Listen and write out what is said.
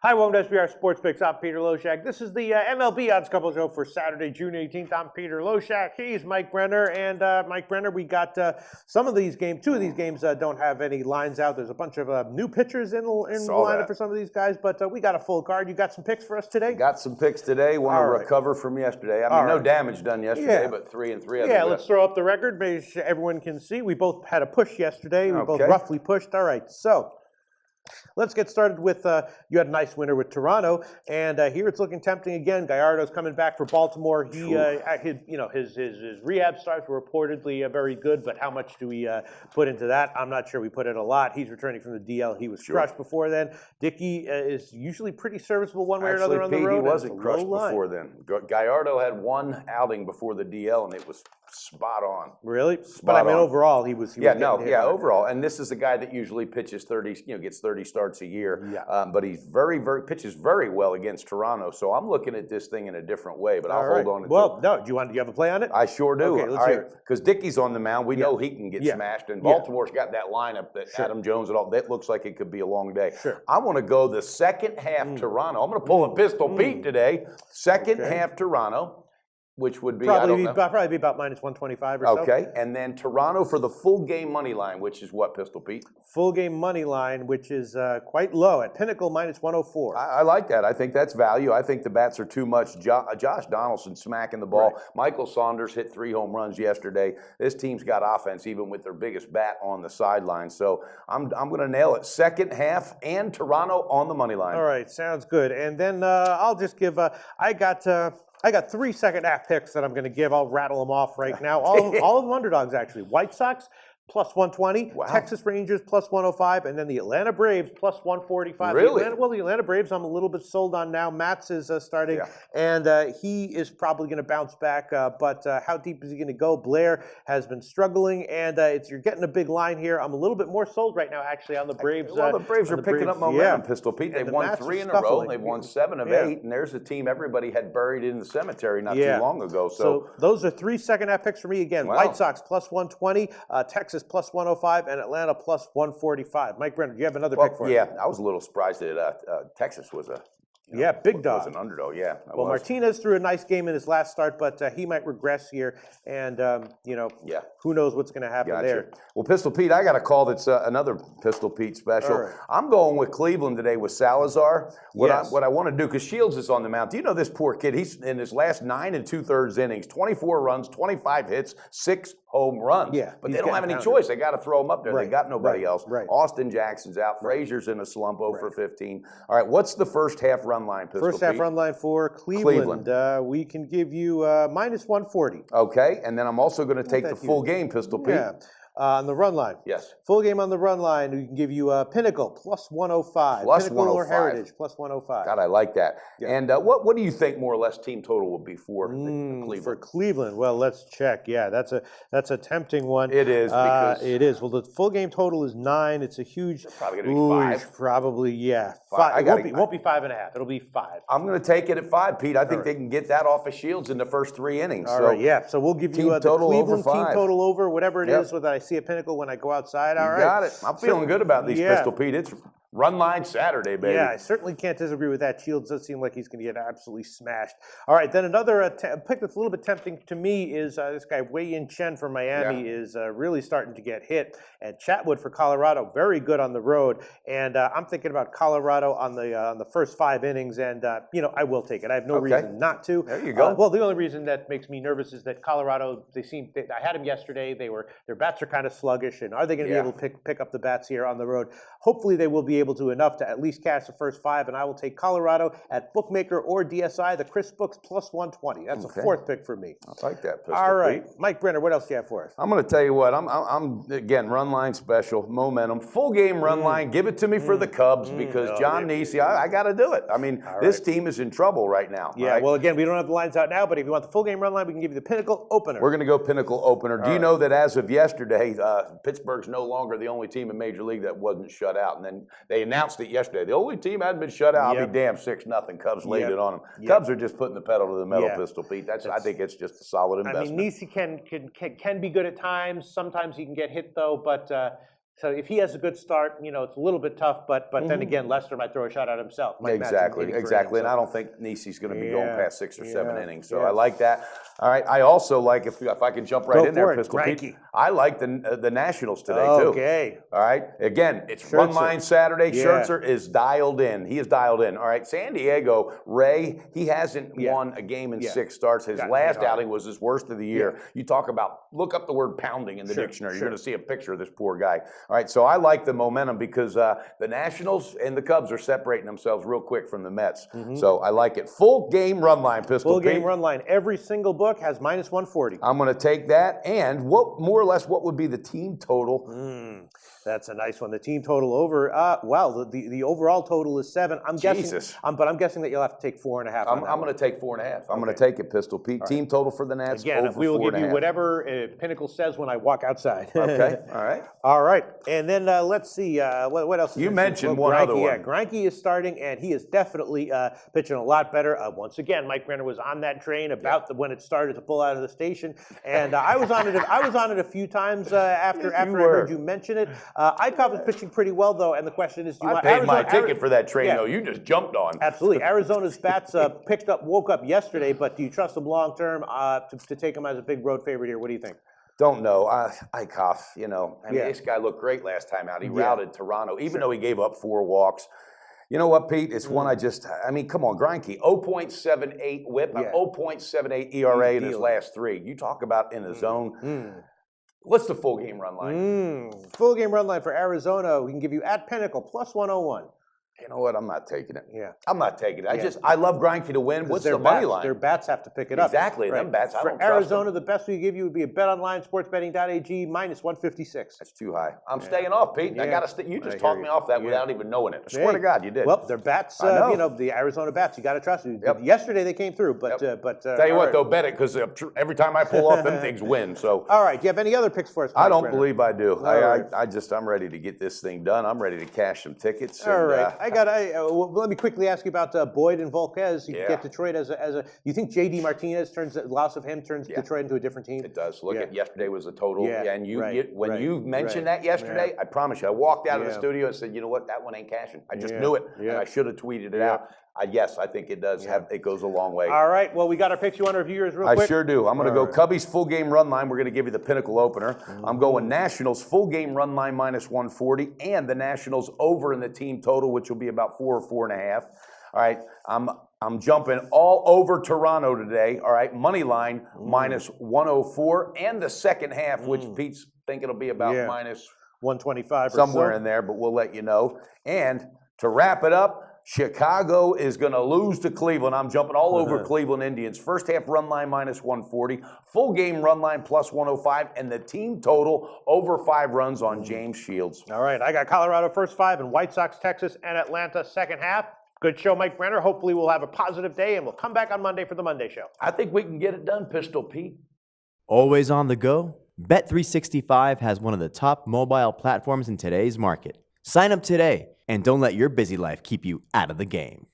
Hi, welcome to SBR Sports Picks. I'm Peter Loshak. This is the MLB Odds Couple show for Saturday, June 18th. I'm Peter Loshak. He's Mike Brenner. And Mike Brenner, we got some of these games. Two of these games don't have any lines out. There's a bunch of new pitchers in the lineup for some of these guys. But we got a full card. You got some picks for us today? Got some picks today. Want to recover from yesterday. I mean, no damage done yesterday, but 3 and 3. Yeah, let's throw up the record. Maybe everyone can see. We both had a push yesterday. We both roughly pushed. All right, so let's get started with, you had a nice winner with Toronto, and here it's looking tempting again. Gallardo's coming back for Baltimore. He, his rehab starts were reportedly very good, but how much do we put into that? I'm not sure we put in a lot. He's returning from the DL. He was crushed before then. Dickey is usually pretty serviceable one way or another on the road. He wasn't crushed before then. Gallardo had one outing before the DL, and it was spot on. Really? But I mean, overall, he was overall. And this is a guy that usually pitches 30, gets 30 starts a year. Yeah. But he's pitches very well against Toronto. So I'm looking at this thing in a different way. But I'll hold on to it. Well, no. Do you have a play on it? I sure do. Okay, let's hear it. Because Dickey's on the mound. We know he can get smashed. And Baltimore's got that lineup that Adam Jones and all. That looks like it could be a long day. Sure. I want to go the second half Toronto. I'm going to pull a Pistol Pete today. Second half Toronto. Which would be probably be about minus 125 or so. Okay, and then Toronto for the full game money line, which is what, Pistol Pete? Full game money line, which is quite low at Pinnacle minus 104. I like that. I think that's value. I think the bats are too much. Josh Donaldson smacking the ball. Right. Michael Saunders hit 3 home runs yesterday. This team's got offense even with their biggest bat on the sideline. So I'm going to nail it. Second half and Toronto on the money line. All right, sounds good. And then I'll just give I got 3 second half picks that I'm going to give. I'll rattle them off right now. All of them underdogs, actually. White Sox, plus 120. Wow. Texas Rangers, plus 105. And then the Atlanta Braves, plus 145. Really? The Atlanta Braves, I'm a little bit sold on now. Matz is starting, and he is probably going to bounce back. But how deep is he going to go? Blair has been struggling, and you're getting a big line here. I'm a little bit more sold right now, actually, on the Braves. Well, the Braves are picking up momentum, Pistol Pete. They've won 3 in a row. They've won 7 of 8, and there's a team everybody had buried in the cemetery not too long ago. So those are 3 second half picks for me again. Wow. White Sox, plus 120. Texas, plus 105, and Atlanta plus 145. Mike Brenner, do you have another pick for us? Yeah, I was a little surprised that Texas was a big dog. Was an underdog, Well, Martinez threw a nice game in his last start, but he might regress here, and who knows what's going to happen there. Well, Pistol Pete, I got a call that's another Pistol Pete special. Right. I'm going with Cleveland today with Salazar. What I want to do, because Shields is on the mound. Do you know this poor kid? He's in his last 9 2/3 innings, 24 runs, 25 hits, 6 home runs. Yeah, but they don't have any choice. They got to throw him up there. Right. They got nobody else. Right. Austin Jackson's out. Frazier's in a slump, 0 for 15. All right, what's the first half run line, Pistol First half Pete? run line for Cleveland. We can give you minus 140. Okay, and then I'm also going to take the full game, Pistol Pete. Yeah. On the run line. Yes. Full game on the run line. We can give you Pinnacle, plus 105. Plus Pinnacle 105. or Heritage, plus 105. God, I like that. Yeah. And what do you think more or less team total will be for Cleveland? For Cleveland, well, let's check. Yeah, that's a tempting one. It is. Because it is. Well, the full game total is 9. It's a huge. Probably going to be 5. Probably, yeah. 5. It won't be 5.5. It'll be 5. I'm going to take it at 5, Pete. I think they can get that off of Shields in the first 3 innings. All right, yeah. So we'll give you the Cleveland team total over, whatever it is, that I see a Pinnacle when I go outside. All right. Got it. I'm feeling good about these, Pistol Pete. It's run line Saturday, baby. Yeah, I certainly can't disagree with that. Shields does seem like he's going to get absolutely smashed. All right, then another pick that's a little bit tempting to me is this guy Wei-Yin Chen from Miami is really starting to get hit. And Chatwood for Colorado, very good on the road. And I'm thinking about Colorado on the first 5 innings, and I will take it. I have no reason not to. There you go. Well, the only reason that makes me nervous is that Colorado, I had them yesterday. Their bats are kind of sluggish, and are they going to be able to pick up the bats here on the road? Hopefully, they will be able to enough to at least cash the first 5, and I will take Colorado at Bookmaker or DSI, the Chris Books plus 120. That's a 4th pick for me. I like that, Pistol All right, Pete. Mike Brenner, what else do you have for us? I'm going to tell you what. I'm again run line special, momentum, full game run line. Give it to me for the Cubs because John Neese. I got to do it. I mean, this team is in trouble right now. Yeah. Right? Well, again, we don't have the lines out now, but if you want the full game run line, we can give you the Pinnacle opener. We're going to go Pinnacle opener. Do you know that as of yesterday, Pittsburgh's no longer the only team in Major League that wasn't shut out, and then they announced it yesterday. The only team hadn't been shut out. I'll be damned, 6-0. Cubs laid it on them. Cubs are just putting the pedal to the metal, Pistol Pete. I think it's just a solid investment. I mean, Neese can be good at times. Sometimes he can get hit though, but So if he has a good start, it's a little bit tough. But then again, Lester might throw a shot at himself. Exactly. And I don't think Niecy's going to be going past 6 or 7 innings. So I like that. All right. I also like, if I can jump right in there, Pistol Pete, I like the Nationals today, too. Okay. All right. Again, it's Run Line Saturday. Scherzer is dialed in. He is dialed in. All right. San Diego, Ray, he hasn't won a game in 6 starts. His last outing was his worst of the year. You talk about, look up the word pounding in the dictionary. You're going to see a picture of this poor guy. All right. So I like the momentum because the Nationals and the Cubs are separating themselves real quick from the Mets. So I like it. Full game run line, Pistol Full game run line. Every single book has minus 140. I'm going to take that. And what more or less, what would be the team total? That's a nice one. The team total over. The overall total is 7. I'm guessing. But I'm guessing that you'll have to take 4.5. I'm going to take 4.5. I'm going to take it, Pistol Pete. Team total for the Nats. Again, over we will give you 4.5. whatever Pinnacle says when I walk outside. Okay. All right. All right. And then let's see. What else? You mentioned one other one. Yeah, Greinke is starting, and he is definitely pitching a lot better. Once again, Mike Brenner was on that train about when it started to pull out of the station, and I was on it. I was on it a few times after I heard you mention it. Eichhoff is pitching pretty well, though, and the question is, I paid my ticket for that train, though. You just jumped on. Absolutely. Arizona's bats woke up yesterday, but do you trust them long term to take them as a big road favorite here? What do you think? Don't know. Eichhoff, this guy looked great last time out. He routed Toronto, even though he gave up 4 walks. You know what, Pete? It's one come on, Greinke, 0.78 whip, 0.78 ERA in his last 3. You talk about in the zone. What's the full game run line? Full game run line for Arizona. We can give you at Pinnacle plus 101. You know what? I'm not taking it. Yeah. I'm not taking it. I love Greinke to win. What's the money line? Their bats have to pick it up. Exactly. Them bats, I don't For Arizona, the best we give you would be a bet online, sportsbetting.ag, minus 156. That's too high. I'm staying off, Pete. I got to. You just talked me off that without even knowing it. I swear to God, you did. Well, their bats, the Arizona bats, you got to trust them. Yesterday they came through, but tell you what, though, bet it because every time I pull off, them things win. So. All right. Do you have any other picks for us? I don't believe I do. I'm ready to get this thing done. I'm ready to cash some tickets. All right. Let me quickly ask you about Boyd and Volquez. You get Detroit as a. You think J.D. Martinez the loss of him turns Detroit into a different team? It does. Look at yesterday was the total. And when you mentioned that yesterday, I promise you, I walked out of the studio and said, you know what, that one ain't cashing. I just knew it, and I should have tweeted it out. Yes, I think it does. It goes a long way. All right. Well, we got our picks. You want to review yours real quick? I sure do. I'm going to go Cubbies full game run line. We're going to give you the Pinnacle opener. I'm going Nationals full game run line minus 140, and the Nationals over in the team total, which will be about 4 or 4.5. All right. I'm jumping all over Toronto today. All right. Money line minus 104, and the second half, which Pete's thinking will be about minus 125 somewhere in there, but we'll let you know. And to wrap it up, Chicago is going to lose to Cleveland. I'm jumping all over Cleveland Indians. First half run line minus 140, full game run line plus 105, and the team total over 5 runs on James Shields. All right, I got Colorado first 5 and White Sox, Texas, and Atlanta second half. Good show, Mike Brenner. Hopefully we'll have a positive day, and we'll come back on Monday for the Monday show. I think we can get it done, Pistol Pete. Always on the go? Bet365 has one of the top mobile platforms in today's market. Sign up today and don't let your busy life keep you out of the game.